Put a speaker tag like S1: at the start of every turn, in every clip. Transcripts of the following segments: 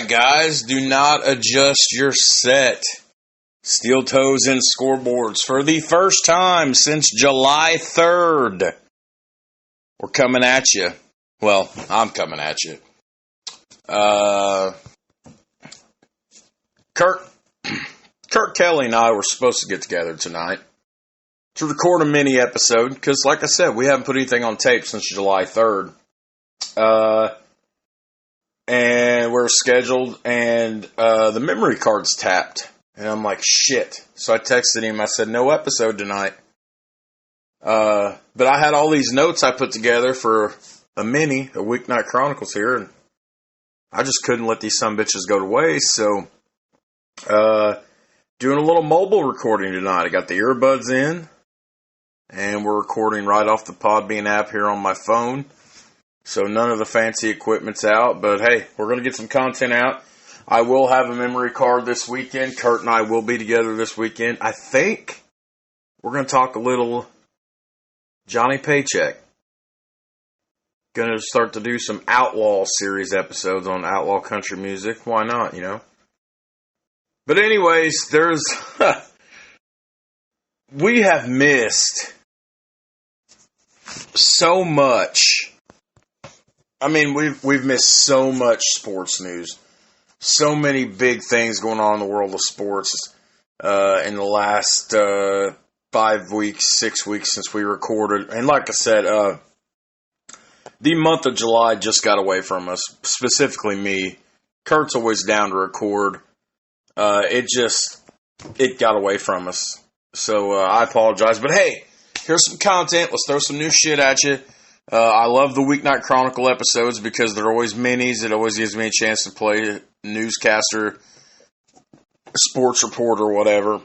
S1: right, guys, do not adjust your set. Steel toes and scoreboards for the first time since July 3rd. We're coming at you. Well, I'm coming at you. Kurt Kelly and I were supposed to get together tonight to record a mini episode because, like I said, we haven't put anything on tape since July 3rd. And we're scheduled, and the memory card's tapped. And I'm like, shit. So I texted him. I said, no episode tonight. But I had all these notes I put together for a Weeknight Chronicles here, and I just couldn't let these sumbitches go to waste. So, doing a little mobile recording tonight. I got the earbuds in, and we're recording right off the Podbean app here on my phone. So none of the fancy equipment's out, but hey, we're going to get some content out. I will have a memory card this weekend. Kurt and I will be together this weekend. I think we're going to talk a little Johnny Paycheck. Going to start to do some Outlaw series episodes on outlaw country music. Why not, you know? But anyways, we have missed so much. I mean, we've missed so much sports news. So many big things going on in the world of sports in the last 5 weeks, 6 weeks since we recorded. And like I said, the month of July just got away from us, specifically me. Kurt's always down to record. It got away from us. So I apologize. But hey, here's some content. Let's throw some new shit at you. I love the Weeknight Chronicle episodes because they're always minis. It always gives me a chance to play newscaster, sports reporter, whatever.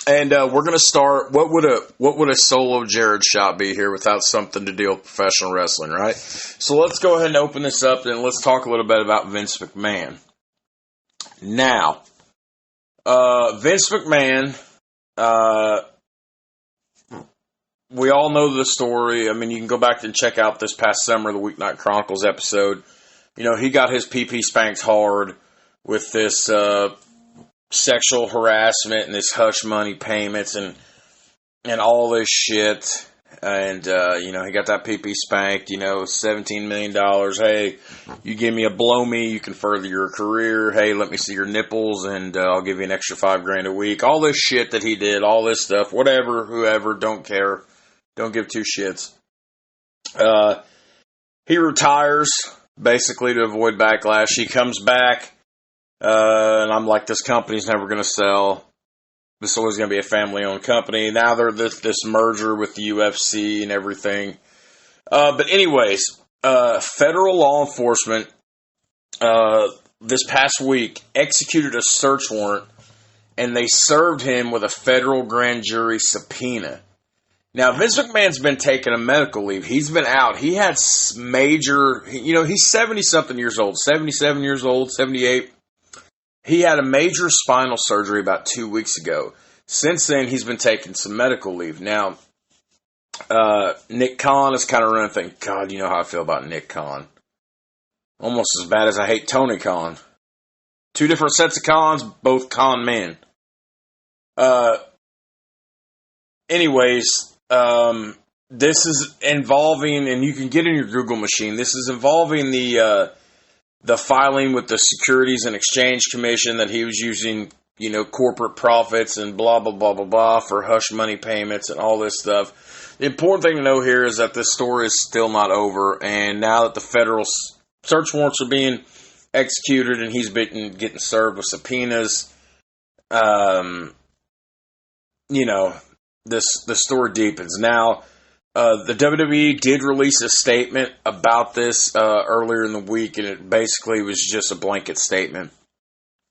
S1: And we're going to start. What would a solo Jared shot be here without something to deal with professional wrestling, right? So let's go ahead and open this up and let's talk a little bit about Vince McMahon. Now, Vince McMahon. We all know the story. I mean, you can go back and check out this past summer, the Weeknight Chronicles episode. You know, he got his PP spanked hard with this sexual harassment and this hush money payments and all this shit. And, you know, he got that PP spanked, you know, $17 million. Hey, you give me a blow me, you can further your career. Hey, let me see your nipples and I'll give you an extra $5,000 a week. All this shit that he did, all this stuff, whatever, whoever, don't care. Don't give two shits. He retires, basically, to avoid backlash. He comes back, and I'm like, this company's never going to sell. This is always going to be a family-owned company. Now they're this merger with the UFC and everything. But anyways, federal law enforcement, this past week, executed a search warrant, and they served him with a federal grand jury subpoena. Now, Vince McMahon's been taking a medical leave. He's been out. He had major, you know, he's 70-something years old, 77 years old, 78. He had a major spinal surgery about 2 weeks ago. Since then, he's been taking some medical leave. Now, Nick Khan is kind of running thing. God, you know how I feel about Nick Khan. Almost as bad as I hate Tony Khan. Two different sets of Khans, both Khan men. Anyways, this is involving, and you can get in your Google machine, this is involving the filing with the Securities and Exchange Commission that he was using, you know, corporate profits and blah, blah, blah, blah, blah for hush money payments and all this stuff. The important thing to know here is that this story is still not over, and now that the federal search warrants are being executed and he's been getting served with subpoenas, you know, the story deepens. Now, the WWE did release a statement about this earlier in the week, and it basically was just a blanket statement,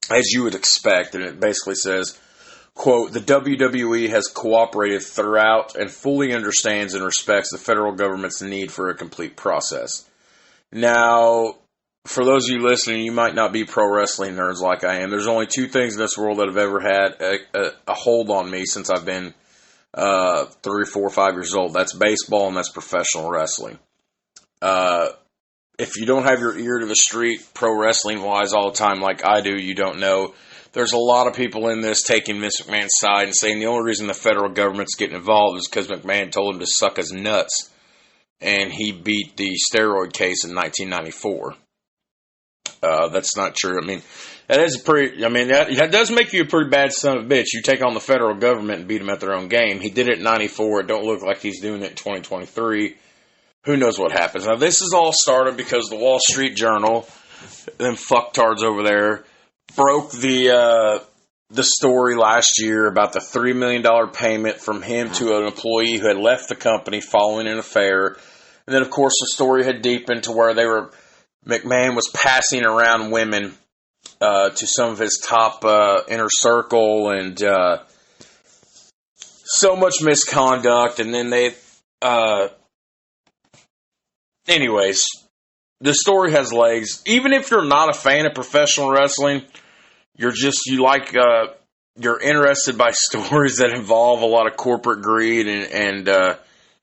S1: as you would expect. And it basically says, quote, the WWE has cooperated throughout and fully understands and respects the federal government's need for a complete process. Now, for those of you listening, you might not be pro wrestling nerds like I am. There's only two things in this world that have ever had a hold on me since I've been 3, 4, 5 years old. That's baseball and that's professional wrestling. if you don't have your ear to the street, pro wrestling wise, all the time, like I do, you don't know. There's a lot of people in this taking Vince McMahon's side and saying the only reason the federal government's getting involved is because McMahon told him to suck his nuts, and he beat the steroid case in 1994. That's not true. I mean, that is that does make you a pretty bad son of a bitch. You take on the federal government and beat them at their own game. He did it in 94. It don't look like he's doing it in 2023. Who knows what happens? Now, this is all started because the Wall Street Journal, them fucktards over there, broke the story last year about the $3 million payment from him to an employee who had left the company following an affair. And then, of course, the story had deepened to where McMahon was passing around women to some of his top inner circle, and so much misconduct. And then anyways, the story has legs. Even if you're not a fan of professional wrestling, you're interested by stories that involve a lot of corporate greed and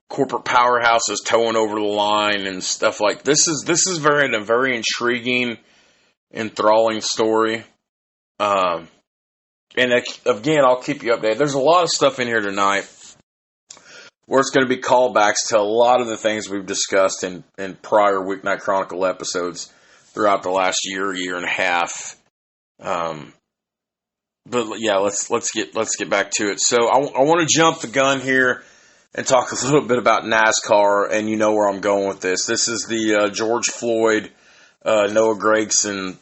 S1: corporate powerhouses towing over the line and stuff like this. This is a very intriguing, enthralling story. And again, I'll keep you updated. There's a lot of stuff in here tonight where it's going to be callbacks to a lot of the things we've discussed in prior Weeknight Chronicle episodes throughout the last year and a half. But yeah, let's get back to it. So I want to jump the gun here and talk a little bit about NASCAR, and you know where I'm going with this. This is the George Floyd, Noah Gragson,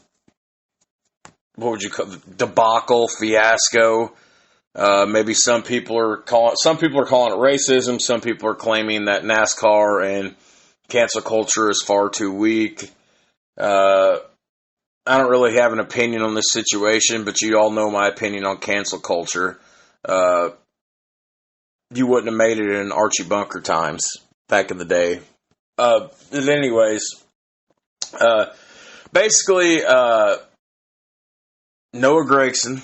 S1: what would you call it, debacle, fiasco. Maybe some people are calling it racism. Some people are claiming that NASCAR and cancel culture is far too weak. I don't really have an opinion on this situation, but you all know my opinion on cancel culture. You wouldn't have made it in Archie Bunker times back in the day. But anyways, basically, Noah Gragson,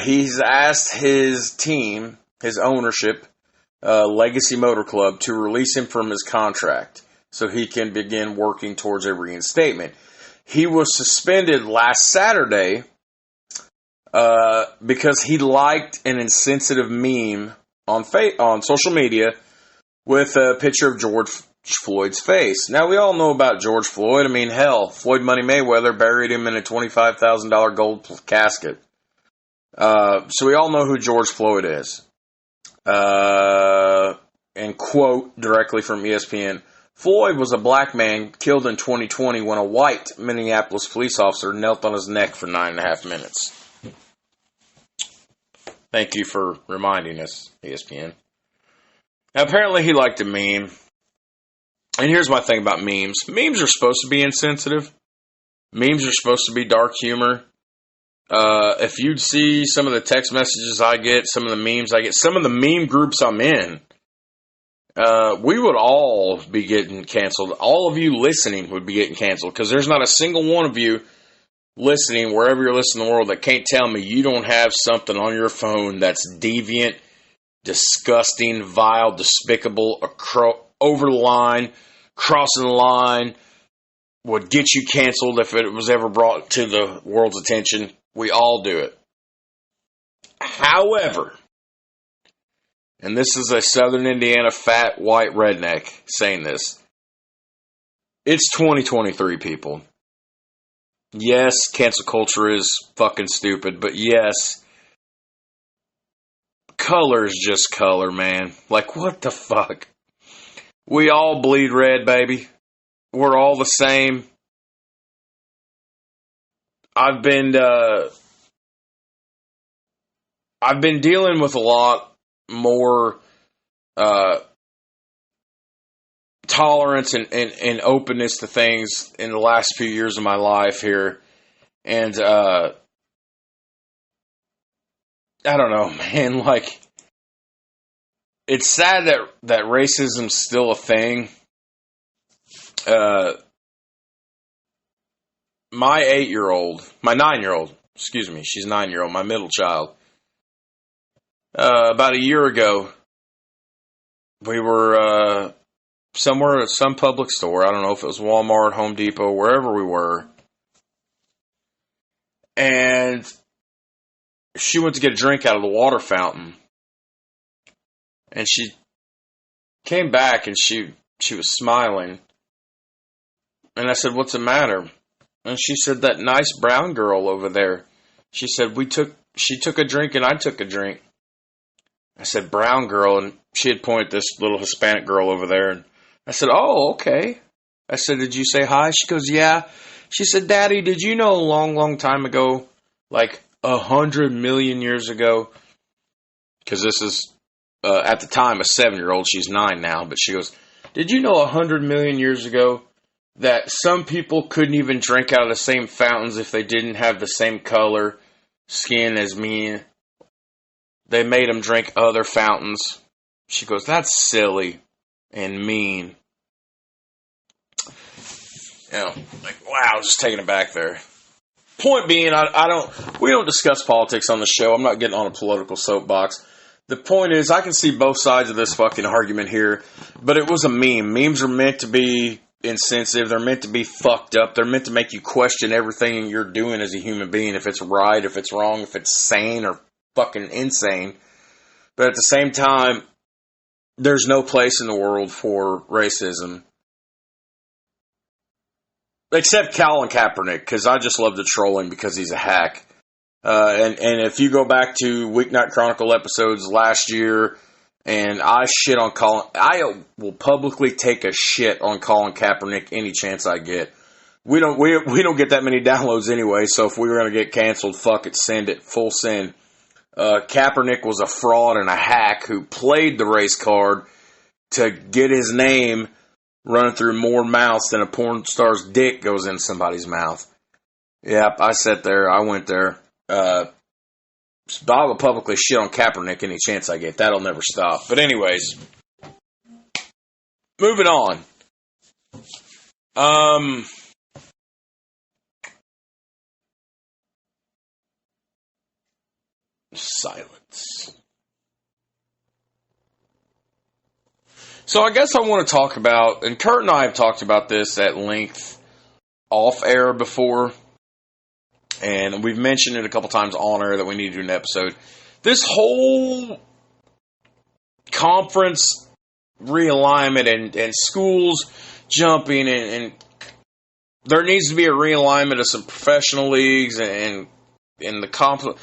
S1: he's asked his team, his ownership, Legacy Motor Club, to release him from his contract so he can begin working towards a reinstatement. He was suspended last Saturday because he liked an insensitive meme on social media with a picture of George Floyd's face. Now, we all know about George Floyd. I mean, hell, Floyd Money Mayweather buried him in a $25,000 gold casket. So we all know who George Floyd is. And quote directly from ESPN, Floyd was a black man killed in 2020 when a white Minneapolis police officer knelt on his neck for 9.5 minutes. Thank you for reminding us, ESPN. Now, apparently he liked a meme. And here's my thing about memes. Memes are supposed to be insensitive. Memes are supposed to be dark humor. If you'd see some of the text messages I get, some of the memes I get, some of the meme groups I'm in, we would all be getting canceled. All of you listening would be getting canceled because there's not a single one of you listening, wherever you're listening in the world, that can't tell me you don't have something on your phone that's deviant, disgusting, vile, despicable, over the line, crossing the line, would get you canceled if it was ever brought to the world's attention. We all do it. However, and this is a Southern Indiana fat white redneck saying this, it's 2023, people. Yes, cancel culture is fucking stupid, but yes, color is just color, man. Like, what the fuck? We all bleed red, baby. We're all the same. I've been dealing with a lot more tolerance and openness to things in the last few years of my life here. And I don't know, man, like, it's sad that racism's still a thing. My 9-year-old, excuse me, she's 9-year-old, my middle child. About a year ago, we were somewhere at some public store. I don't know if it was Walmart, Home Depot, wherever we were. And she went to get a drink out of the water fountain. And she came back and she was smiling. And I said, "What's the matter?" And she said, "That nice brown girl over there." She said, she took a drink and I took a drink. I said, "Brown girl," and she had pointed this little Hispanic girl over there. And I said, "Oh, okay." I said, "Did you say hi?" She goes, "Yeah." She said, "Daddy, did you know a long, long time ago, like 100 million years ago?" Because this is, at the time, a 7-year-old. She's 9 now. But she goes, "Did you know 100 million years ago that some people couldn't even drink out of the same fountains if they didn't have the same color skin as me? They made them drink other fountains." She goes, "That's silly and mean." You know, like, wow, just taking it back there. Point being, we don't discuss politics on the show. I'm not getting on a political soapbox. The point is, I can see both sides of this fucking argument here, but it was a meme. Memes are meant to be insensitive. They're meant to be fucked up. They're meant to make you question everything you're doing as a human being, if it's right, if it's wrong, if it's sane or fucking insane. But at the same time, there's no place in the world for racism. Except Colin Kaepernick, because I just love the trolling because he's a hack. And if you go back to Weeknight Chronicle episodes last year, and I shit on Colin, I will publicly take a shit on Colin Kaepernick any chance I get. We don't get that many downloads anyway, so if we were going to get canceled, fuck it, send it, full send. Kaepernick was a fraud and a hack who played the race card to get his name running through more mouths than a porn star's dick goes in somebody's mouth. Yep, I sat there. I went there. I will publicly shit on Kaepernick any chance I get. That'll never stop. But anyways, moving on. Silence. So I guess I want to talk about, and Kurt and I have talked about this at length off air before, and we've mentioned it a couple times on air that we need to do an episode. This whole conference realignment and schools jumping, and there needs to be a realignment of some professional leagues and the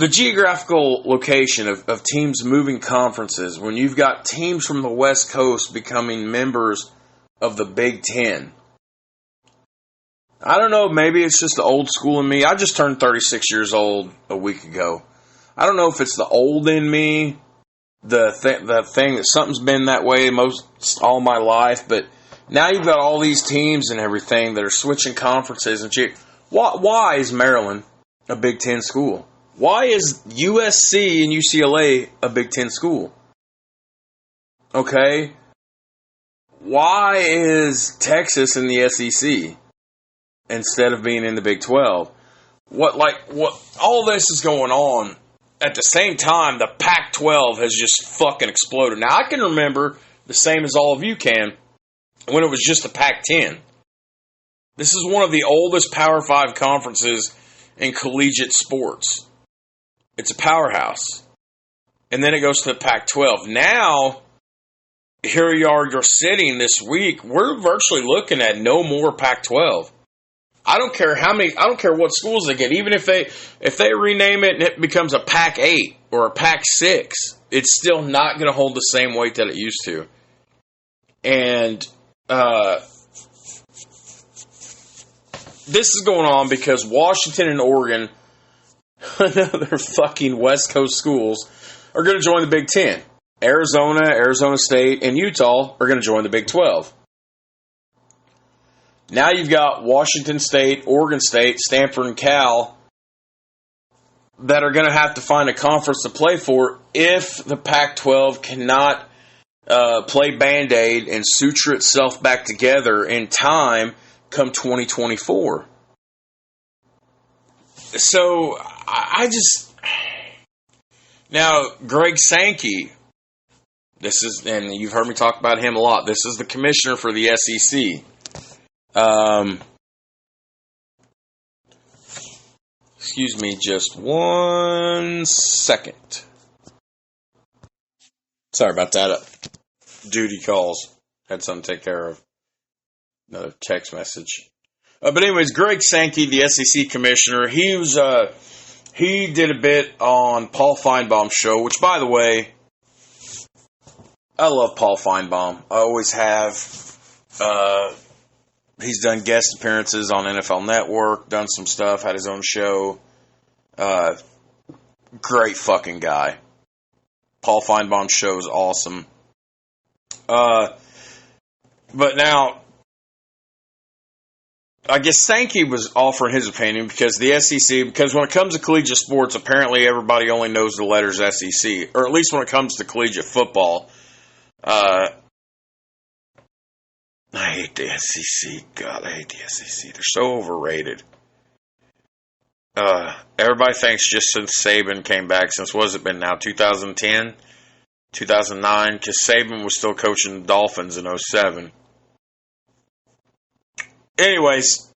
S1: geographical location of teams moving conferences when you've got teams from the West Coast becoming members of the Big Ten. I don't know, maybe it's just the old school in me. I just turned 36 years old a week ago. I don't know if it's the old in me, the thing that something's been that way all my life, but now you've got all these teams and everything that are switching conferences and shit. Why is Maryland a Big Ten school? Why is USC and UCLA a Big Ten school? Okay? Why is Texas in the SEC instead of being in the Big 12? What all this is going on at the same time, the Pac-12 has just fucking exploded. Now, I can remember, the same as all of you can, when it was just the Pac-10. This is one of the oldest Power 5 conferences in collegiate sports. It's a powerhouse. And then it goes to the Pac-12. Now, here you are, you're sitting this week, we're virtually looking at no more Pac-12. I don't care what schools they get. Even if they rename it and it becomes a Pac-8 or a Pac-6, it's still not going to hold the same weight that it used to. And this is going on because Washington and Oregon, another fucking West Coast schools, are going to join the Big Ten. Arizona State, and Utah are going to join the Big 12. Now you've got Washington State, Oregon State, Stanford, and Cal that are going to have to find a conference to play for if the Pac-12 cannot play Band-Aid and suture itself back together in time come 2024. So, I just... Now, Greg Sankey And you've heard me talk about him a lot. This is the commissioner for the SEC. Excuse me just 1 second. Sorry about that. Duty calls. Had something to take care of. Another text message. But anyways, Greg Sankey, the SEC commissioner, he did a bit on Paul Feinbaum's show, which, by the way, I love Paul Feinbaum. I always have. He's done guest appearances on NFL Network, done some stuff, had his own show. Great fucking guy. Paul Feinbaum's show is awesome. But now, I guess Sankey was offering his opinion because because when it comes to collegiate sports, apparently everybody only knows the letters SEC, or at least when it comes to collegiate football. I hate the SEC. God, I hate the SEC. They're so overrated. Everybody thinks just since Saban came back, since what has it been now, 2010, 2009, because Saban was still coaching the Dolphins in 2007. Anyways,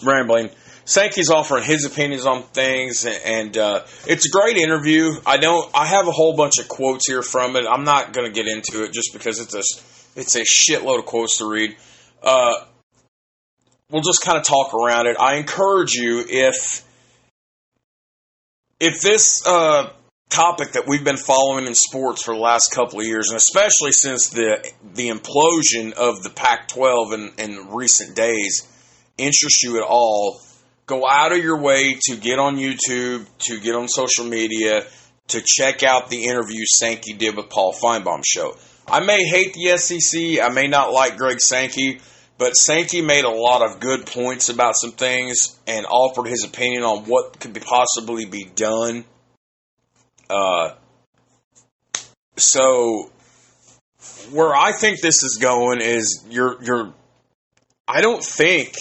S1: rambling. Sankey's offering his opinions on things, and it's a great interview. I have a whole bunch of quotes here from it. I'm not going to get into it just because it's a shitload of quotes to read. We'll just kind of talk around it. I encourage you, if this topic that we've been following in sports for the last couple of years, and especially since the implosion of the Pac-12 in recent days, interests you at all, go out of your way to get on YouTube, to get on social media, to check out the interview Sankey did with Paul Feinbaum's show. I may hate the SEC, I may not like Greg Sankey, but Sankey made a lot of good points about some things and offered his opinion on what could possibly be done. So where I think this is going is I don't think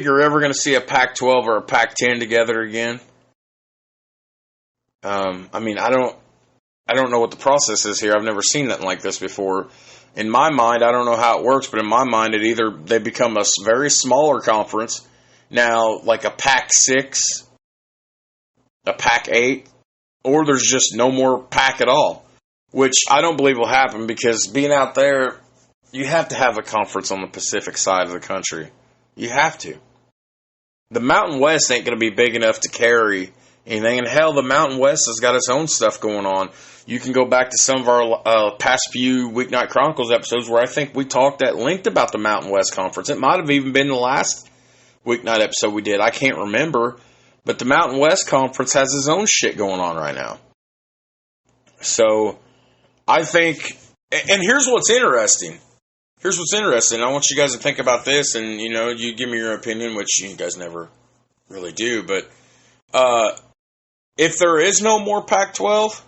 S1: you're ever going to see a Pac-12 or a Pac-10 together again. I don't know what the process is here. I've never seen nothing like this before. In my mind, I don't know how it works, but in my mind, it either they become a very smaller conference, now like a Pac-6, a Pac-8, or there's just no more Pac at all, which I don't believe will happen because being out there, you have to have a conference on the Pacific side of the country. You have to. The Mountain West ain't going to be big enough to carry anything. And hell, the Mountain West has got its own stuff going on. You can go back to some of our past few Weeknight Chronicles episodes where I think we talked at length about the Mountain West Conference. It might have even been the last Weeknight episode we did. I can't remember. But the Mountain West Conference has its own shit going on right now. So, I think... And here's what's interesting. I want you guys to think about this, and, you give me your opinion, which you guys never really do. But if there is no more Pac-12,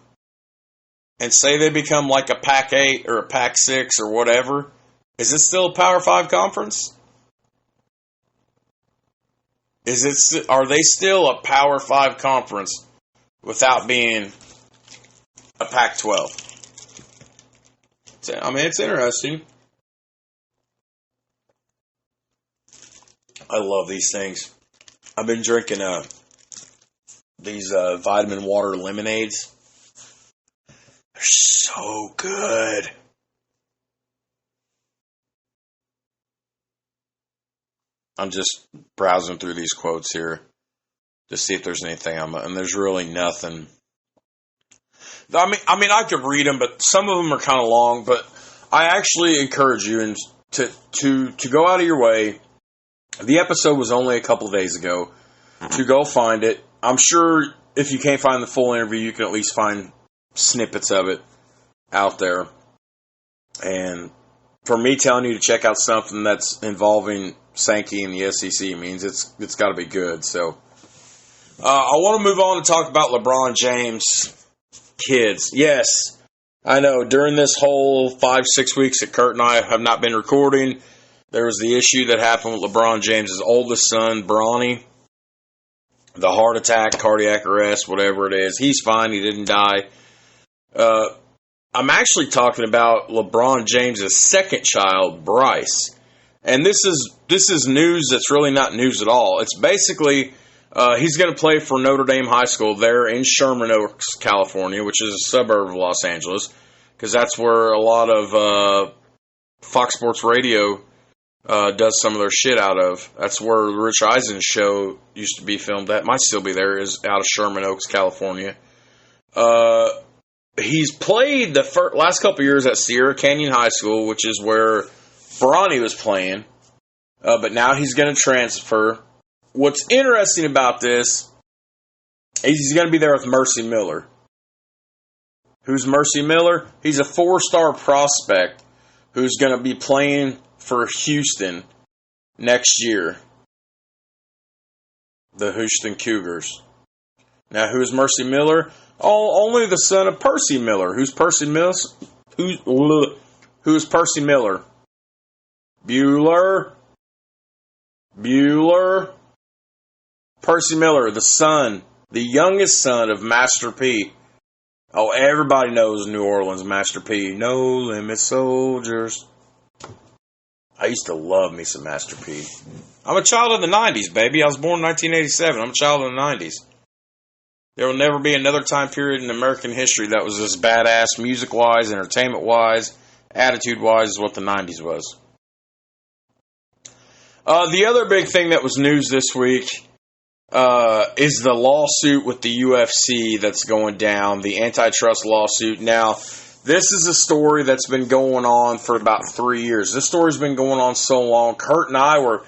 S1: and say they become like a Pac-8 or a Pac-6 or whatever, is it still a Power 5 conference? Are they still a Power 5 conference without being a Pac-12? It's interesting. I love these things. I've been drinking these vitamin water lemonades. They're so good. I'm just browsing through these quotes here to see if there's anything and there's really nothing. I could read them, but some of them are kind of long. But I actually encourage you to go out of your way. The episode was only a couple of days ago. To go find it. I'm sure if you can't find the full interview, you can at least find snippets of it out there. And for me telling you to check out something that's involving Sankey and the SEC means it's got to be good. So I want to move on to talk about LeBron James' kids. Yes, I know. During this whole 5-6 weeks that Kurt and I have not been recording, there was the issue that happened with LeBron James' oldest son, Bronny. the heart attack, cardiac arrest, whatever it is. He's fine. He didn't die. I'm actually talking about LeBron James' second child, Bryce. And this is news that's really not news at all. It's basically he's going to play for Notre Dame High School there in Sherman Oaks, California, which is a suburb of Los Angeles, because that's where a lot of Fox Sports Radio does some of their shit out of. That's where the Rich Eisen's show used to be filmed at. Might still be there, is out of Sherman Oaks, California. He's played the last couple of years at Sierra Canyon High School, which is where Bronny was playing. But now he's going to transfer. What's interesting about this is he's going to be there with Mercy Miller. Who's Mercy Miller? He's a 4-star prospect who's going to be playing for Houston next year. The Houston Cougars. Now, who's Mercy Miller? Oh, only the son of Percy Miller. Who's Percy Miller? Who's Percy Miller? Bueller. Percy Miller, the son, the youngest son of Master P. Oh, everybody knows New Orleans Master P. No Limit Soldiers. I used to love me some Master P. I'm a child of the 90s, baby. I was born in 1987. I'm a child of the 90s. There will never be another time period in American history that was as badass, music-wise, entertainment-wise, attitude-wise, as what the 90s was. The other big thing that was news this week is the lawsuit with the UFC that's going down, the antitrust lawsuit. Now, this is a story that's been going on for about 3 years. This story's been going on so long. Kurt and I were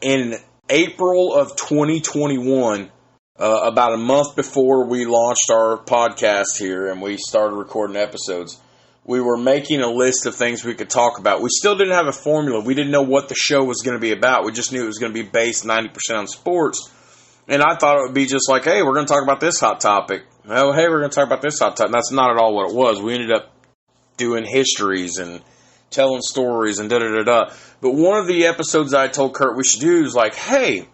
S1: in April of 2021, about a month before we launched our podcast here and we started recording episodes. We were making a list of things we could talk about. We still didn't have a formula. We didn't know what the show was going to be about. We just knew it was going to be based 90% on sports. And I thought it would be just like, hey, we're going to talk about this hot topic. Oh, hey, we're going to talk about this hot topic. That's not at all what it was. We ended up doing histories and telling stories and da-da-da-da. But one of the episodes I told Kurt we should do is like, hey,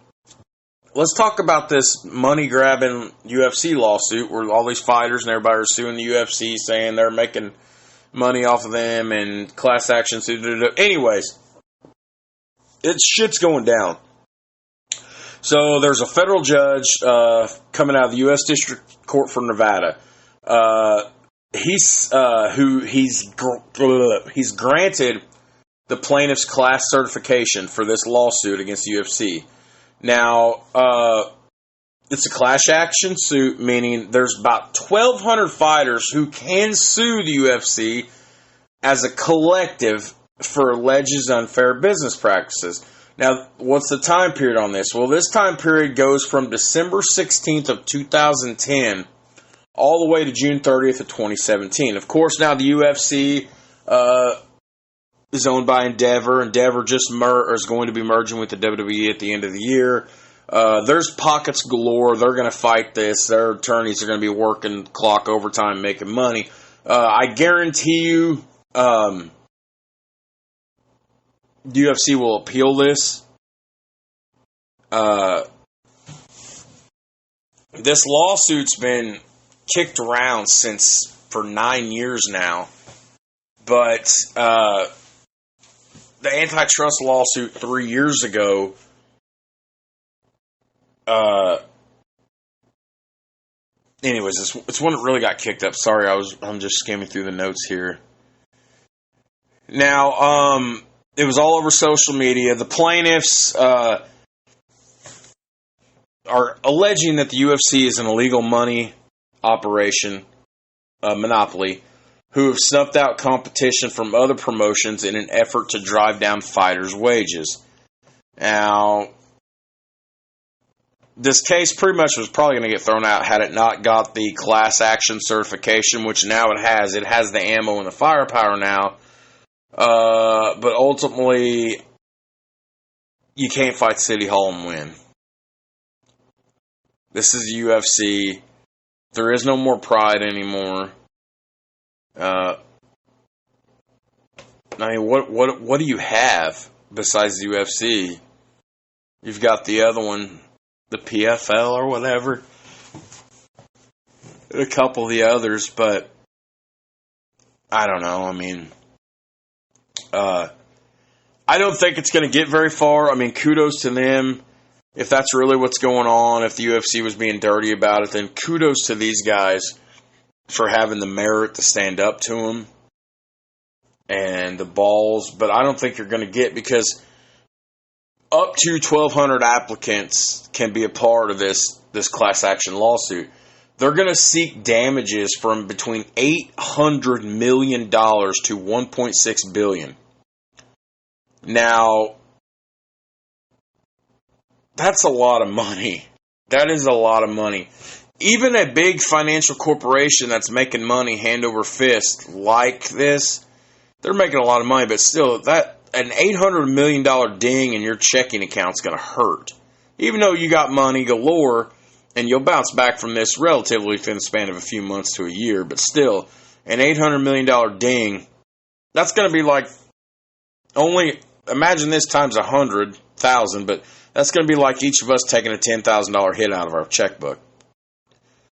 S1: let's talk about this money-grabbing UFC lawsuit where all these fighters and everybody are suing the UFC saying they're making money off of them and class action suit. Anyways, shit's going down. So there's a federal judge coming out of the U.S. District Court for Nevada. He's granted the plaintiff's class certification for this lawsuit against the UFC. Now, it's a class action suit, meaning there's about 1,200 fighters who can sue the UFC as a collective for alleged unfair business practices. Now, what's the time period on this? Well, this time period goes from December 16th of 2010 all the way to June 30th of 2017. Of course, now the UFC is owned by Endeavor. Endeavor just is going to be merging with the WWE at the end of the year. There's pockets galore. They're going to fight this. Their attorneys are going to be working clock overtime, making money. I guarantee you the UFC will appeal this. This lawsuit's been kicked around for 9 years now. But the antitrust lawsuit 3 years ago anyways, it's one that really got kicked up. Sorry, I'm just skimming through the notes here. Now, it was all over social media. The plaintiffs are alleging that the UFC is an illegal money operation, monopoly, who have snuffed out competition from other promotions in an effort to drive down fighters' wages. Now, this case pretty much was probably going to get thrown out had it not got the class action certification, which now it has. It has the ammo and the firepower now. But ultimately, you can't fight City Hall and win. This is UFC. There is no more pride anymore. I mean, what do you have besides the UFC? You've got the other one, the PFL or whatever, and a couple of the others, but I don't know. I mean, I don't think it's going to get very far. I mean, kudos to them. If that's really what's going on, if the UFC was being dirty about it, then kudos to these guys for having the merit to stand up to them and the balls. But I don't think you're going to get, because up to 1,200 applicants can be a part of this class action lawsuit. They're going to seek damages from between $800 million to $1.6 billion. Now, that's a lot of money. That is a lot of money. Even a big financial corporation that's making money hand over fist like this, they're making a lot of money, but still, that an $800 million ding in your checking account is going to hurt. Even though you got money galore, and you'll bounce back from this relatively within the span of a few months to a year, but still, an $800 million ding, that's going to be like only, imagine this times 100,000, but that's going to be like each of us taking a $10,000 hit out of our checkbook.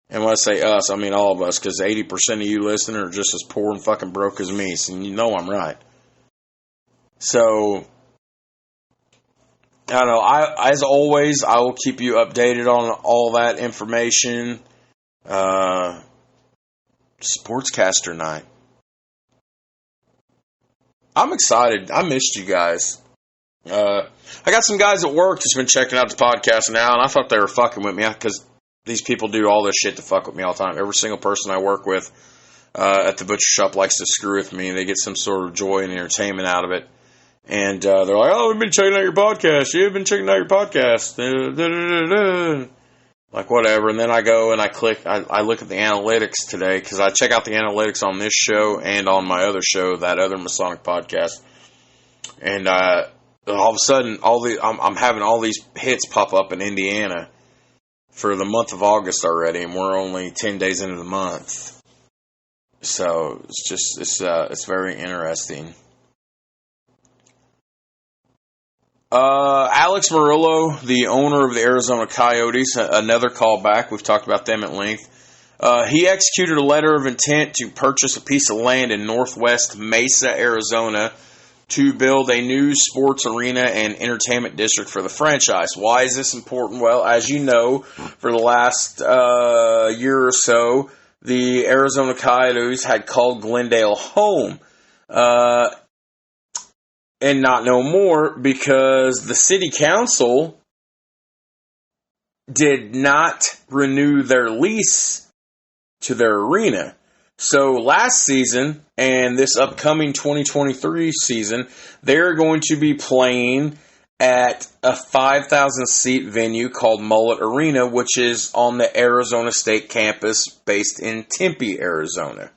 S1: And when I say us, I mean all of us, because 80% of you listening are just as poor and fucking broke as me, so you know I'm right. So, I don't know. As always, I will keep you updated on all that information. Sportscaster night. I'm excited. I missed you guys. I got some guys at work that's been checking out the podcast now, and I thought they were fucking with me, because these people do all this shit to fuck with me all the time. Every single person I work with at the butcher shop likes to screw with me, and they get some sort of joy and entertainment out of it. And they're like, oh, we've been checking out your podcast. You've been checking out your podcast. Like, whatever. And then I go and I look at the analytics today, because I check out the analytics on this show and on my other show, that other Masonic podcast. And all of a sudden, I'm having all these hits pop up in Indiana for the month of August already, and we're only 10 days into the month. So it's very interesting. Alex Murillo, the owner of the Arizona Coyotes, another callback. We've talked about them at length. He executed a letter of intent to purchase a piece of land in northwest Mesa, Arizona, to build a new sports arena and entertainment district for the franchise. Why is this important? Well, as you know, for the last year or so, the Arizona Coyotes had called Glendale home. And not no more, because the city council did not renew their lease to their arena. So last season and this upcoming 2023 season, they're going to be playing at a 5,000-seat venue called Mullet Arena, which is on the Arizona State campus based in Tempe, Arizona.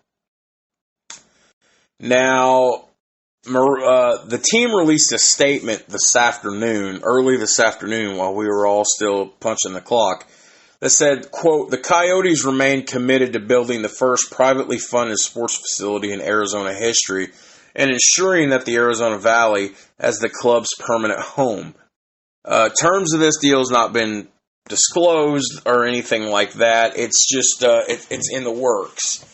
S1: Now, the team released a statement early this afternoon, while we were all still punching the clock, that said, quote, the Coyotes remain committed to building the first privately funded sports facility in Arizona history and ensuring that the Arizona Valley as the club's permanent home. Terms of this deal has not been disclosed or anything like that. It's just, it's in the works.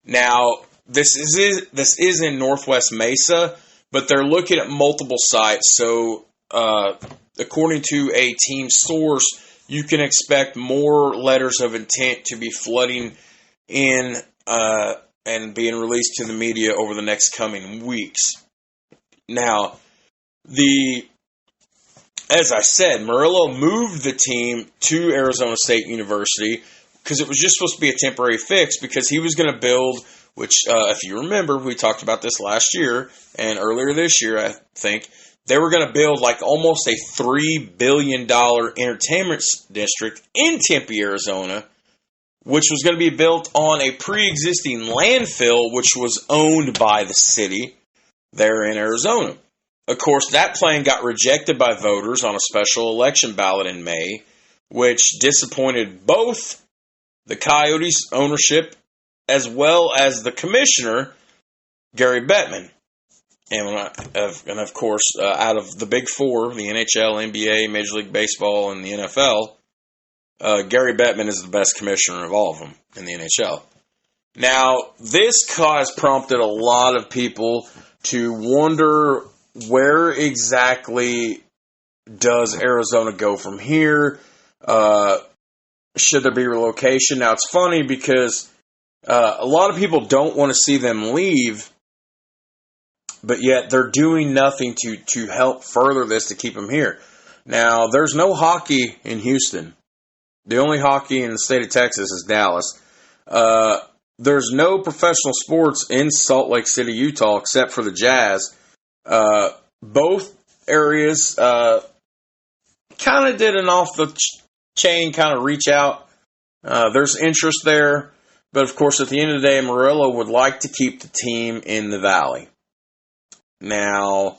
S1: Now, this is in Northwest Mesa, but they're looking at multiple sites. So, according to a team source, you can expect more letters of intent to be flooding in and being released to the media over the next coming weeks. Now, as I said, Murillo moved the team to Arizona State University because it was just supposed to be a temporary fix, because he was going to build, which, if you remember, we talked about this last year and earlier this year, I think. They were going to build like almost a $3 billion entertainment district in Tempe, Arizona, which was going to be built on a pre-existing landfill, which was owned by the city there in Arizona. Of course, that plan got rejected by voters on a special election ballot in May, which disappointed both the Coyotes ownership as well as the commissioner, Gary Bettman. And of course, out of the big four, the NHL, NBA, Major League Baseball, and the NFL, Gary Bettman is the best commissioner of all of them in the NHL. Now, this has prompted a lot of people to wonder where exactly does Arizona go from here? Should there be relocation? Now, it's funny because a lot of people don't want to see them leave, but yet they're doing nothing to help further this to keep them here. Now, there's no hockey in Houston. The only hockey in the state of Texas is Dallas. There's no professional sports in Salt Lake City, Utah, except for the Jazz. Both areas kind of did an off-the-chain kind of reach out. There's interest there. But, of course, at the end of the day, Murillo would like to keep the team in the Valley. Now,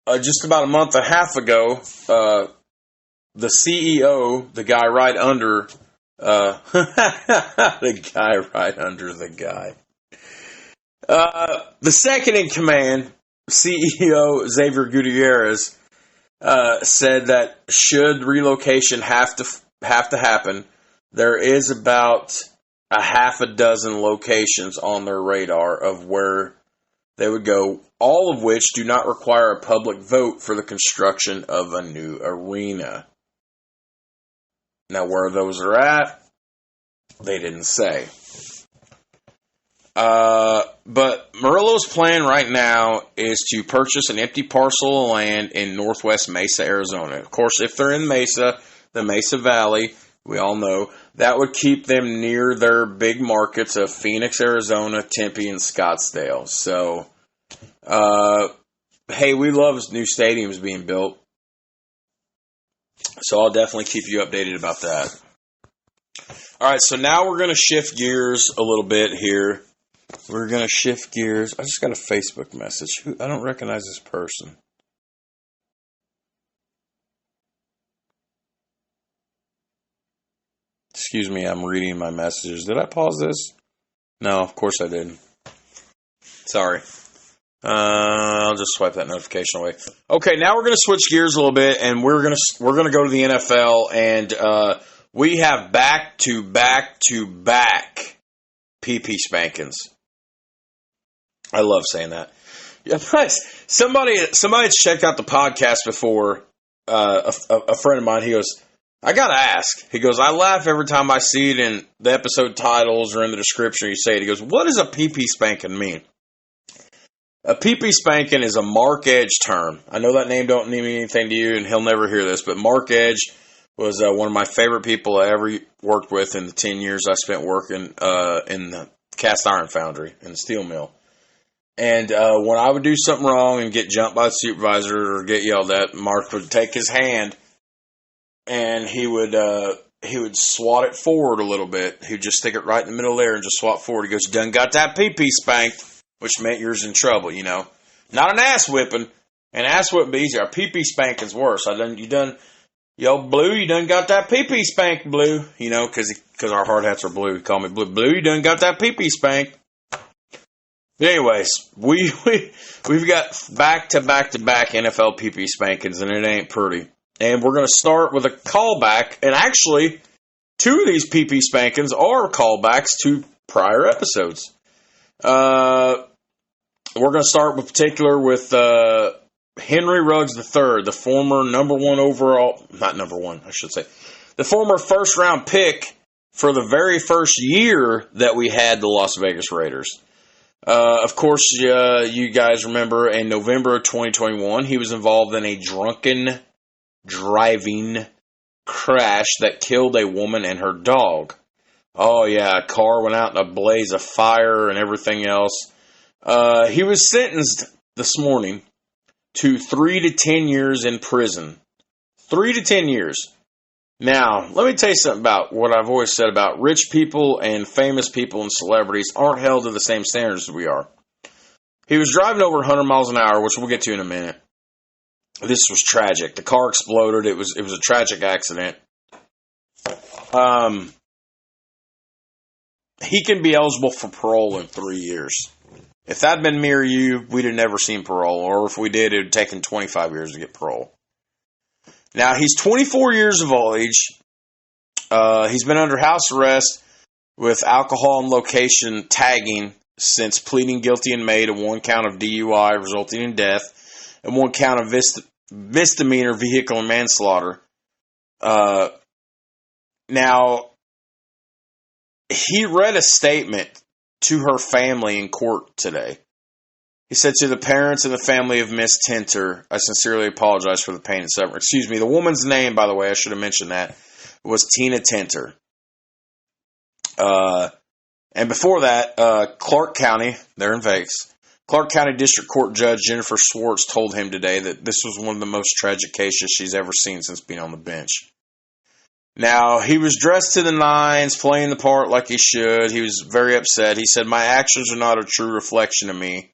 S1: just about a month and a half ago, the CEO, the guy right under, the guy right under the guy. The second in command, CEO Xavier Gutierrez, said that should relocation have to happen, there is about a half a dozen locations on their radar of where they would go, all of which do not require a public vote for the construction of a new arena. Now, where those are at, they didn't say. But Murillo's plan right now is to purchase an empty parcel of land in northwest Mesa, Arizona. Of course, if they're in Mesa, the Mesa Valley, we all know, that would keep them near their big markets of Phoenix, Arizona, Tempe, and Scottsdale. So, hey, we love new stadiums being built. So I'll definitely keep you updated about that. All right, so now we're going to shift gears a little bit here. We're going to shift gears. I just got a Facebook message. I don't recognize this person. Excuse me, I'm reading my messages. Did I pause this? No, of course I didn't. Sorry. I'll just swipe that notification away. Okay, now we're going to switch gears a little bit, and we're going to go to the NFL, and we have back to back PP spankings. I love saying that. Yeah, somebody checked out the podcast before. A friend of mine, he goes, I gotta ask. He goes, I laugh every time I see it in the episode titles or in the description. You say it. He goes, what does a PP spanking mean? A PP spanking is a Mark Edge term. I know that name don't mean anything to you, and he'll never hear this, but Mark Edge was one of my favorite people I ever worked with in the 10 years I spent working in the cast iron foundry and the steel mill. And when I would do something wrong and get jumped by the supervisor or get yelled at, Mark would take his hand and he would swat it forward a little bit. He would just stick it right in the middle there and just swat forward. He goes, done got that PP spanked, which meant yours in trouble, you know. Not an ass whipping. An ass whipping be easier. A PP spanking's worse. Yo, Blue, you done got that PP spanked, Blue. You know, because our hard hats are blue. He called me Blue. Blue, you done got that PP spanked. Anyways, we've got back-to-back NFL PP spankings, and it ain't pretty. And we're going to start with a callback. And actually, two of these PP spankings are callbacks to prior episodes. We're going to start with Henry Ruggs III, the former the former first-round pick for the very first year that we had the Las Vegas Raiders. Of course, you guys remember in November of 2021, he was involved in a drunken driving crash that killed a woman and her dog. Oh, yeah, a car went out in a blaze of fire and everything else. He was sentenced this morning to 3 to 10 years in prison. 3 to 10 years. Now, let me tell you something about what I've always said about rich people and famous people and celebrities aren't held to the same standards as we are. He was driving over 100 miles an hour, which we'll get to in a minute. This was tragic. The car exploded. It was a tragic accident. He can be eligible for parole in 3 years. If that had been me or you, we'd have never seen parole. Or if we did, it would have taken 25 years to get parole. Now, he's 24 years of age. He's been under house arrest with alcohol and location tagging since pleading guilty in May to one count of DUI resulting in death and one count of misdemeanor vehicle and manslaughter. Now, he read a statement to her family in court today. He said, "To the parents and the family of Miss Tinter, I sincerely apologize for the pain and suffering." Excuse me, the woman's name, by the way, I should have mentioned that, was Tina Tinter. And before that, Clark County, they're in Vegas, Clark County District Court Judge Jennifer Swartz told him today that this was one of the most tragic cases she's ever seen since being on the bench. Now, he was dressed to the nines, playing the part like he should. He was very upset. He said, "My actions are not a true reflection of me."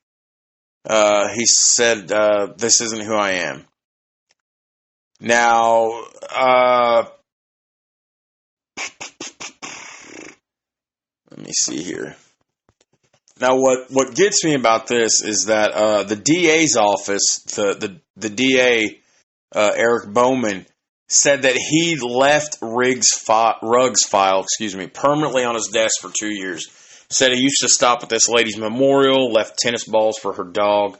S1: He said, "This isn't who I am." Now, let me see here. Now, what gets me about this is that the DA's office, the DA, Eric Bowman, said that he left Ruggs' file, permanently on his desk for 2 years. Said he used to stop at this lady's memorial, left tennis balls for her dog.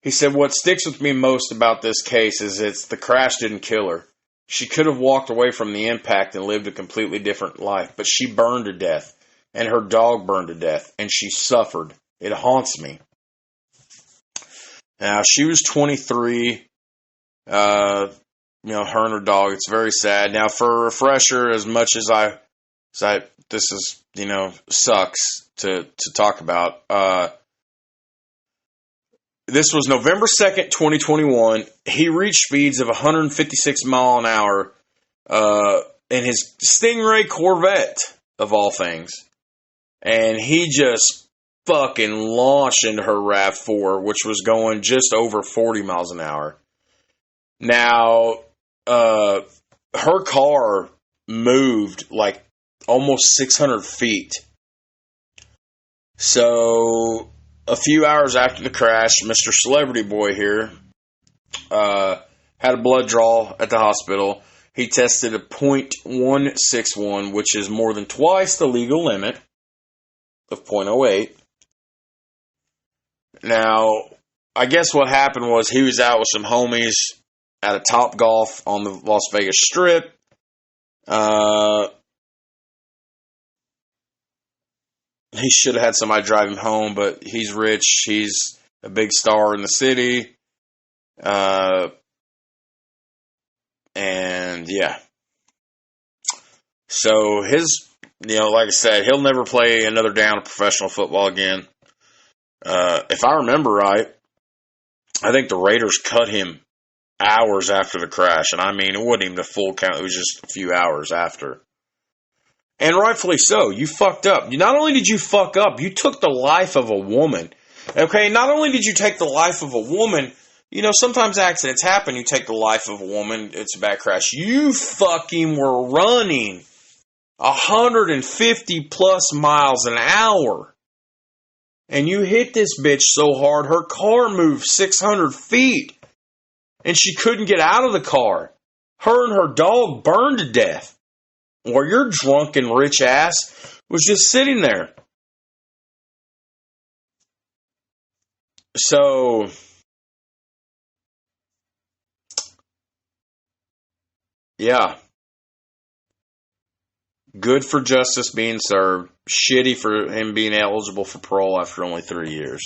S1: He said, "What sticks with me most about this case is the crash didn't kill her. She could have walked away from the impact and lived a completely different life, but she burned to death, and her dog burned to death, and she suffered. It haunts me." Now, she was 23, her and her dog. It's very sad. Now, for a refresher, as much as this is, sucks to talk about. This was November 2nd, 2021. He reached speeds of 156 mile an hour in his Stingray Corvette, of all things. And he just fucking launched into her RAV4, which was going just over 40 miles an hour. Now, her car moved like almost 600 feet. So, a few hours after the crash, Mr. Celebrity Boy here had a blood draw at the hospital. He tested a .161, which is more than twice the legal limit of .08. Now, I guess what happened was he was out with some homies at a Top Golf on the Las Vegas Strip. He should have had somebody drive him home, but he's rich. He's a big star in the city. And yeah. So like I said, he'll never play another down of professional football again. If I remember right, I think the Raiders cut him hours after the crash. And I mean, it wasn't even a full count. It was just a few hours after. And rightfully so. You fucked up. Not only did you fuck up, you took the life of a woman. Okay, not only did you take the life of a woman, sometimes accidents happen. You take the life of a woman, it's a bad crash. You fucking were running 150 plus miles an hour. And you hit this bitch so hard, her car moved 600 feet. And she couldn't get out of the car. Her and her dog burned to death. Or your drunken rich ass was just sitting there. So, yeah. Good for justice being served. Shitty for him being eligible for parole after only 3 years.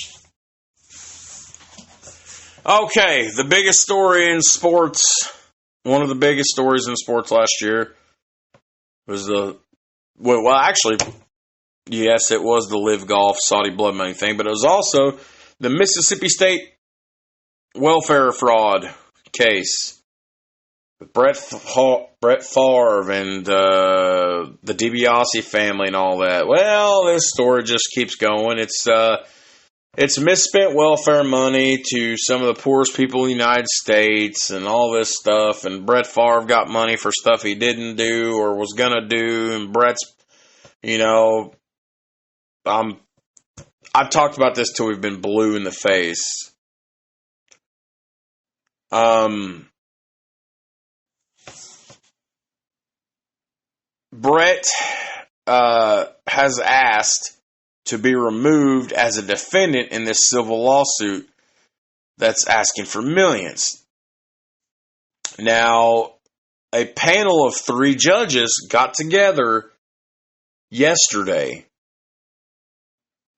S1: Okay, the biggest story in sports, one of the biggest stories in sports last year was yes, it was the Live Golf Saudi blood money thing, but it was also the Mississippi State welfare fraud case with Brett Favre and the DiBiase family and all that. Well, this story just keeps going. It's misspent welfare money to some of the poorest people in the United States and all this stuff. And Brett Favre got money for stuff he didn't do or was going to do. And Brett's, I've talked about this till we've been blue in the face. Brett has asked to be removed as a defendant in this civil lawsuit that's asking for millions. Now, a panel of 3 judges got together yesterday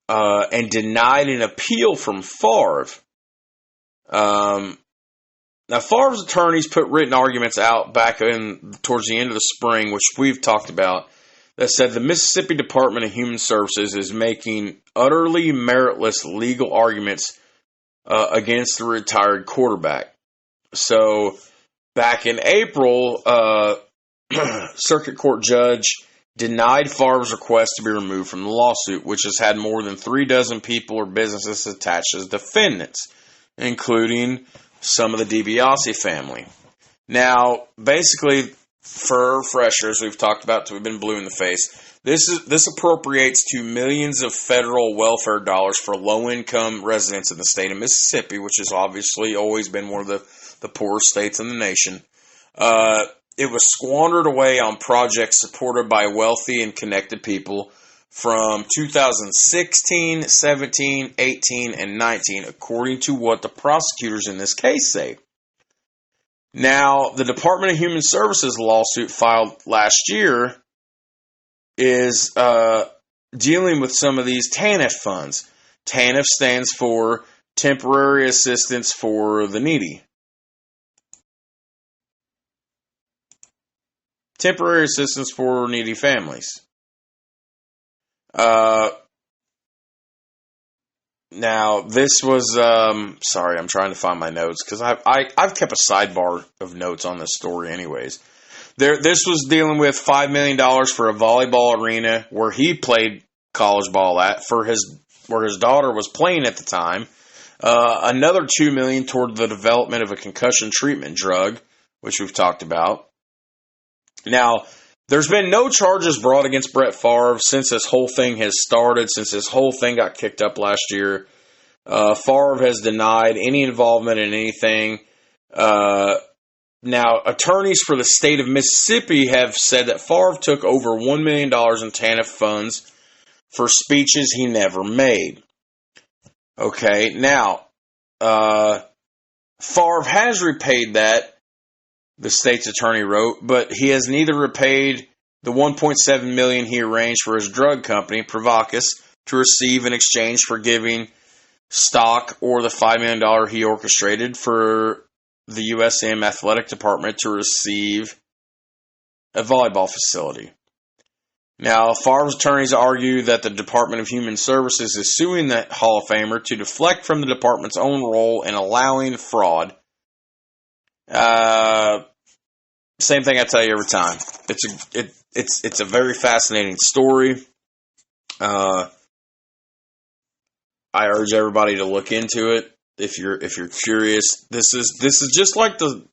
S1: and denied an appeal from Favre. Now, Favre's attorneys put written arguments out back towards the end of the spring, which we've talked about, that said the Mississippi Department of Human Services is making utterly meritless legal arguments against the retired quarterback. So, back in April, Circuit Court judge denied Favre's request to be removed from the lawsuit, which has had more than 36 people or businesses attached as defendants, including some of the DiBiase family. Now, basically, for refreshers, we've talked about till we've been blue in the face. This appropriates to millions of federal welfare dollars for low-income residents in the state of Mississippi, which has obviously always been one of the poorest states in the nation. It was squandered away on projects supported by wealthy and connected people from 2016, 17, 18, and 19, according to what the prosecutors in this case say. Now, the Department of Human Services lawsuit filed last year is dealing with some of these TANF funds. TANF stands for Temporary Assistance for the Needy. Temporary Assistance for Needy Families. Now, this was, sorry, I'm trying to find my notes, because I've kept a sidebar of notes on this story anyways. This was dealing with $5 million for a volleyball arena where he played college ball at, where his daughter was playing at the time. Another $2 million toward the development of a concussion treatment drug, which we've talked about. Now, there's been no charges brought against Brett Favre since this whole thing has started, since this whole thing got kicked up last year. Favre has denied any involvement in anything. Now, attorneys for the state of Mississippi have said that Favre took over $1 million in TANF funds for speeches he never made. Okay, now, Favre has repaid that, the state's attorney wrote, but he has neither repaid the $1.7 million he arranged for his drug company, Provocus, to receive in exchange for giving stock, or the $5 million he orchestrated for the USM athletic department to receive a volleyball facility. Now, Favre's attorneys argue that the Department of Human Services is suing the Hall of Famer to deflect from the department's own role in allowing fraud. Same thing I tell you every time. It's a very fascinating story. I urge everybody to look into it if you're curious. This is just like the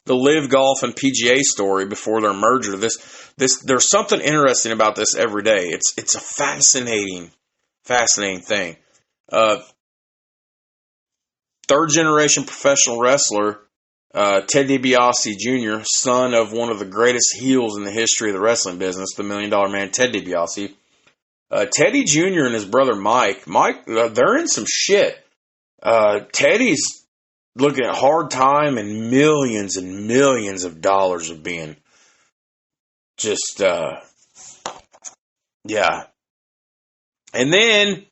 S1: Live Golf and PGA story before their merger. There's something interesting about this every day. It's a fascinating thing. Third generation professional wrestler Ted DiBiase Jr., son of one of the greatest heels in the history of the wrestling business, the $1 Million Man Ted DiBiase. Teddy Jr. and his brother Mike, they're in some shit. Teddy's looking at hard time and millions of dollars of being just, yeah. And then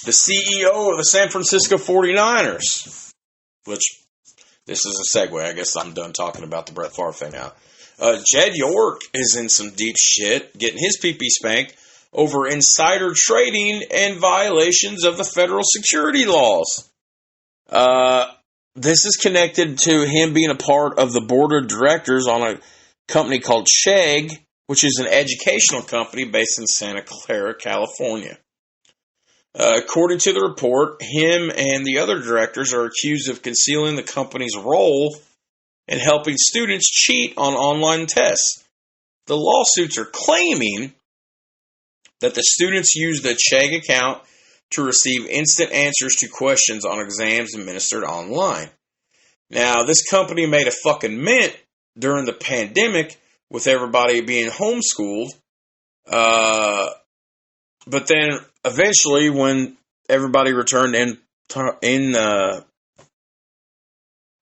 S1: the CEO of the San Francisco 49ers, which this is a segue. I guess I'm done talking about the Brett Favre thing now. Jed York is in some deep shit, getting his pee-pee spanked over insider trading and violations of the federal security laws. This is connected to him being a part of the board of directors on a company called Chegg, which is an educational company based in Santa Clara, California. According to the report, him and the other directors are accused of concealing the company's role in helping students cheat on online tests. The lawsuits are claiming that the students used the Chegg account to receive instant answers to questions on exams administered online. Now, this company made a fucking mint during the pandemic with everybody being homeschooled. But then eventually, when everybody returned in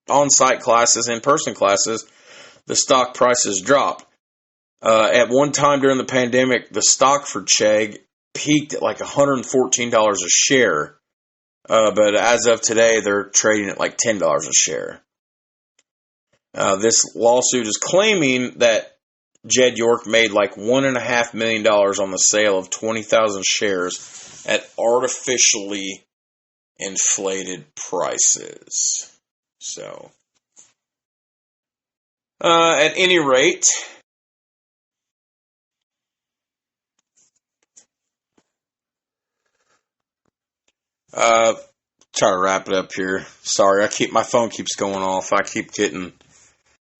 S1: on-site classes, in-person classes, the stock prices dropped. At one time during the pandemic, the stock for Chegg peaked at like $114 a share. But as of today, they're trading at like $10 a share. This lawsuit is claiming that Jed York made like $1.5 million on the sale of 20,000 shares at artificially inflated prices. So, at any rate, try to wrap it up here. Sorry, my phone keeps going off. I keep getting,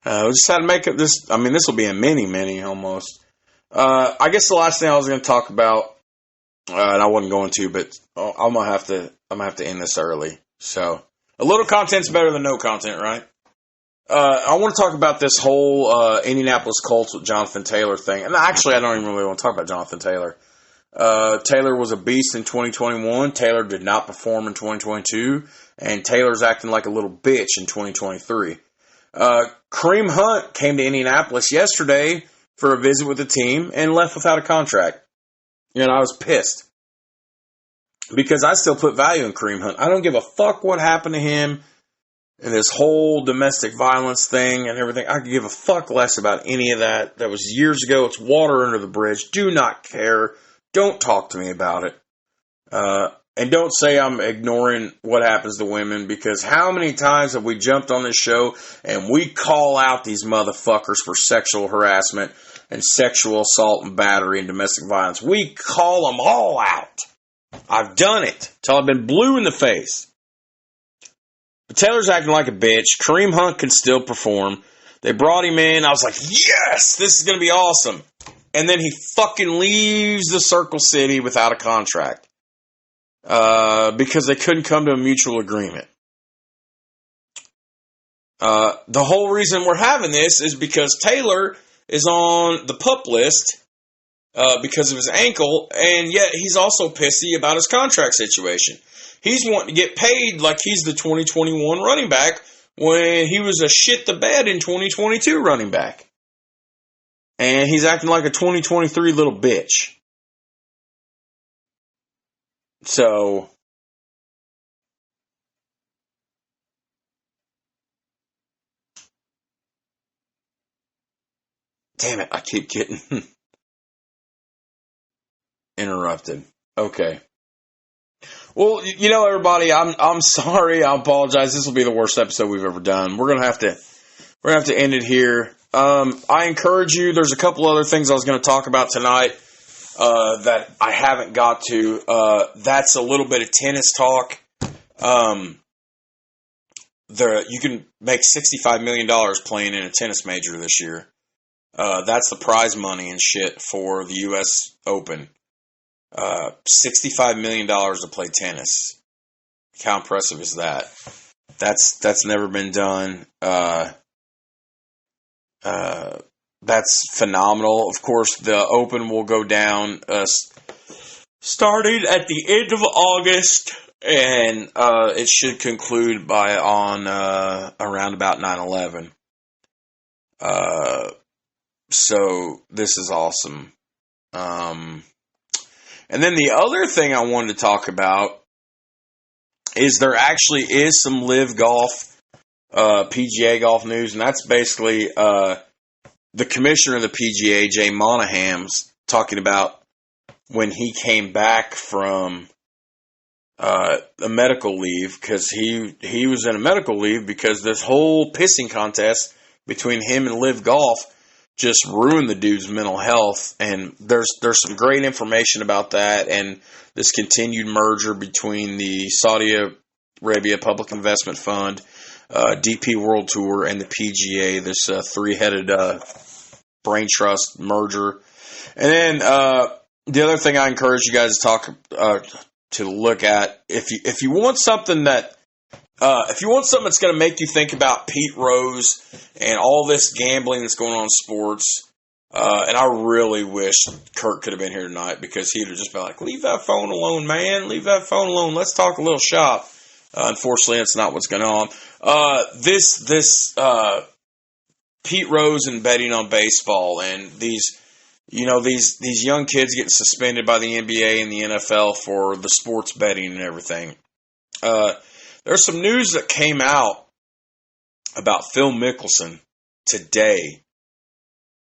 S1: we just had to make it this, this will be a mini almost. I guess the last thing I was going to talk about, and I wasn't going to, but I'm going to have to end this early. So, a little content's better than no content, right? I want to talk about this whole, Indianapolis Colts with Jonathan Taylor thing. And actually, I don't even really want to talk about Jonathan Taylor. Taylor was a beast in 2021. Taylor did not perform in 2022. And Taylor's acting like a little bitch in 2023. Kareem Hunt came to Indianapolis yesterday for a visit with the team and left without a contract. And I was pissed. Because I still put value in Kareem Hunt. I don't give a fuck what happened to him and this whole domestic violence thing and everything. I could give a fuck less about any of that. That was years ago. It's water under the bridge. Do not care. Don't talk to me about it. And don't say I'm ignoring what happens to women, because how many times have we jumped on this show and we call out these motherfuckers for sexual harassment and sexual assault and battery and domestic violence? We call them all out. I've done it till I've been blue in the face. But Taylor's acting like a bitch. Kareem Hunt can still perform. They brought him in. I was like, yes, this is going to be awesome. And then he fucking leaves the Circle City without a contract. Because they couldn't come to a mutual agreement. The whole reason we're having this is because Taylor is on the PUP list because of his ankle, and yet he's also pissy about his contract situation. He's wanting to get paid like he's the 2021 running back when he was a shit the bed in 2022 running back. And he's acting like a 2023 little bitch. So, damn it, I keep getting interrupted. Okay. Well, everybody, I'm sorry. I apologize. This will be the worst episode we've ever done. We're gonna have to end it here. I encourage you. There's a couple other things I was going to talk about tonight that I haven't got to. That's a little bit of tennis talk. You can make $65 million playing in a tennis major this year. That's the prize money and shit for the U.S. Open. $65 million to play tennis. How impressive is that? That's never been done. That's phenomenal. Of course, the Open will go down starting at the end of August, and it should conclude on around about 9/11. So this is awesome. And then the other thing I wanted to talk about is there actually is some live golf, PGA golf news, and that's basically the commissioner of the PGA, Jay Monahan's, talking about when he came back from a medical leave, because he was in a medical leave because this whole pissing contest between him and live golf just ruined the dude's mental health. And there's some great information about that and this continued merger between the Saudi Arabia Public Investment Fund, DP World Tour, and the PGA, this three-headed brain trust merger. And then the other thing I encourage you guys to look at, if you want something that's going to make you think about Pete Rose and all this gambling that's going on in sports, And I really wish Kurt could have been here tonight, because he'd have just been like, leave that phone alone, man. Leave that phone alone. Let's talk a little shop. Unfortunately, that's not what's going on. This Pete Rose and betting on baseball, and these young kids getting suspended by the NBA and the NFL for the sports betting and everything. There's some news that came out about Phil Mickelson today,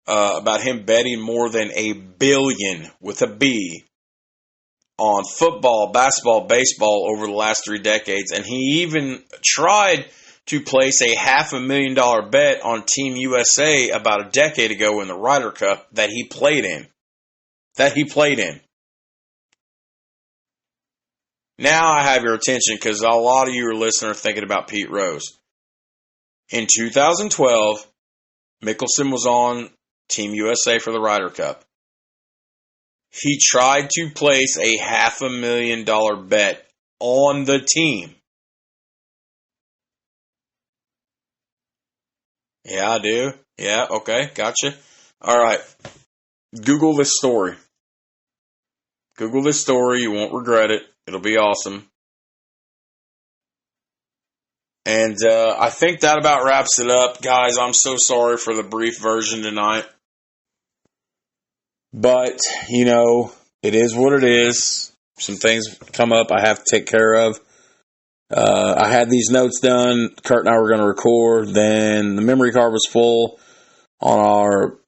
S1: about him betting more than $1 billion with a B on football, basketball, baseball over the last 3 decades. And he even tried to place a $500,000 bet on Team USA about a decade ago in the Ryder Cup that he played in. Now I have your attention, because a lot of you are listening are thinking about Pete Rose. In 2012, Mickelson was on Team USA for the Ryder Cup. He tried to place a $500,000 bet on the team. Yeah, I do. Yeah, okay, gotcha. All right. Google this story. Google this story. You won't regret it. It'll be awesome. And I think that about wraps it up. Guys, I'm so sorry for the brief version tonight. But, it is what it is. Some things come up I have to take care of. I had these notes done. Kurt and I were going to record. Then the memory card was full on our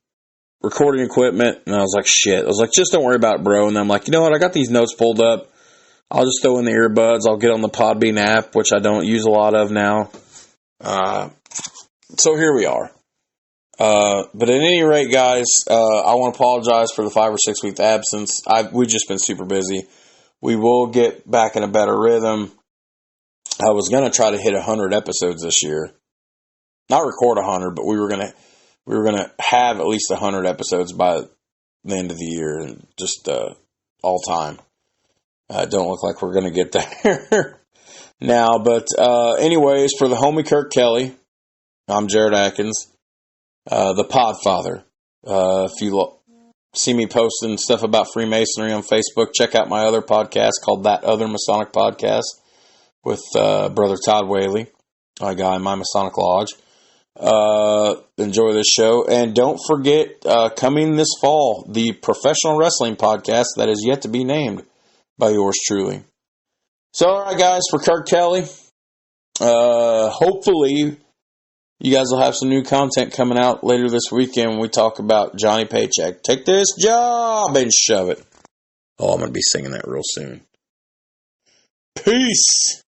S1: recording equipment. And I was like, shit. I was like, just don't worry about it, bro. And I'm like, you know what? I got these notes pulled up. I'll just throw in the earbuds. I'll get on the Podbean app, which I don't use a lot of now. So here we are. But at any rate, guys, I want to apologize for the 5 or 6 week absence. We've just been super busy. We will get back in a better rhythm. I was going to try to hit 100 episodes this year. Not record 100, but we were going to have at least 100 episodes by the end of the year, and just all time. Don't look like we're going to get there now. But anyways, for the homie Kirk Kelly, I'm Jared Atkins, the Podfather. If you see me posting stuff about Freemasonry on Facebook, check out my other podcast called That Other Masonic Podcast with Brother Todd Whaley, my guy in my Masonic Lodge. Enjoy this show. And don't forget, coming this fall, the professional wrestling podcast that is yet to be named by yours truly. So, all right, guys, for Kirk Kelly, hopefully you guys will have some new content coming out later this weekend when we talk about Johnny Paycheck. Take this job and shove it. Oh, I'm going to be singing that real soon. Peace.